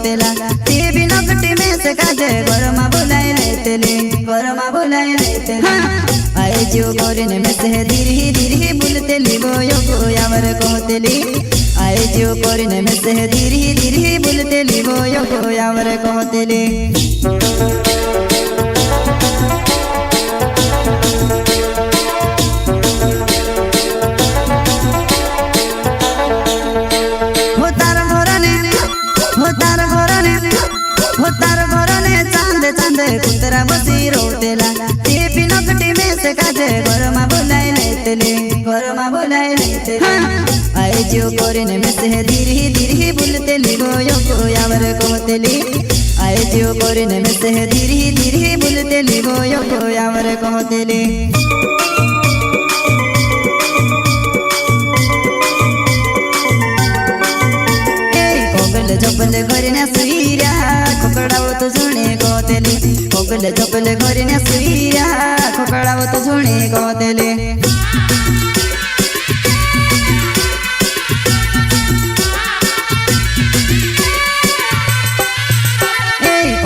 रोतेला ते भी नकटी में से काजे घरमा बुलाई लेतेले आए जो गोरिन में से धीरे बुलतेली बोयो गोयावर कहतेली आए जो गोरिन में से धीरे बुलतेली बोयो गोयावर कहतेली चांदे कुतरा बसी रोतेला ते भी नकटी में से काजे घरमा बुलाई लेतेले आए जो गोरिन में से धीरे बुलतेली गोयो गोयावर कहतेली आए जो गोरिन में से धीरे बुलतेली गोयो गोयावर कहतेली झोपले घरने सुईरा खोकड़ावत झुणे कहतेले ओगले झोपले घरने सुईरा खोकड़ावत झुणे कहतेले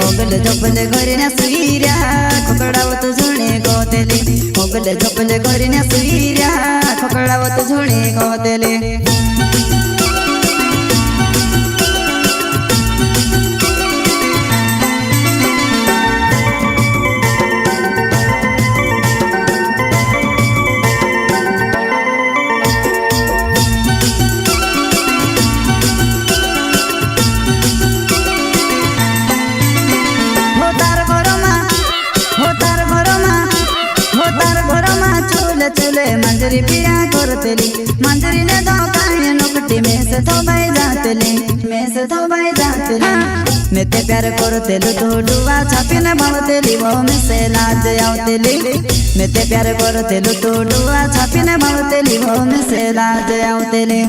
ओगले झोपले घरने सुईरा खोकड़ावत झुणे कहतेले ओगले झोपले घरने सुईरा खोकड़ावत झुणे कहतेले चले मंजरी पिया करतेली मंजरी ने दो काहे नकटी में से थोबाई जातेली मैं ते प्यार करतेलु तो डुआ छापी ने भावतेली वो में से लाज आवतेली मैं ते प्यार करतेलु तो डुआ छापी ने भावतेली वो में से लाज आवतेली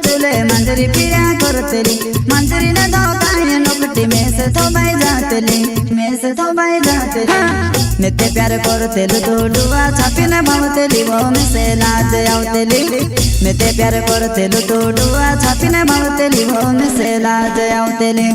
चले मंजरी पिया करतेली मंजरी ने दो काहे नकटी में से थोबाई जातेली मैं ते प्यार करतेलु तो डुआ छापी ने भावतेली वो में से लाज आवतेली मैं ते प्यार करतेलु तो डुआ छापी ने भावतेली वो में से लाज आवतेली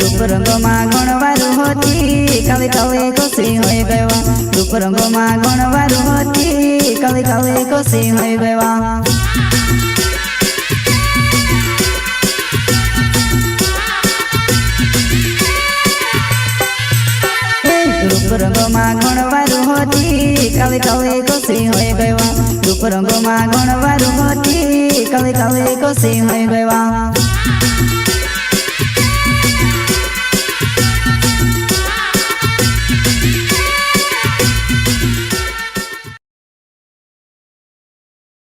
रूप रंग में गणवारू होती कवि कवि खुशी हो गवा रूप रंग में गणवारू होती कवि कवि खुशी हो गवा रूप रंग में गणवारू होती कवि कवि खुशी हो गवा रूप रंग में गणवारू होती कवि कवि खुशी हो गवा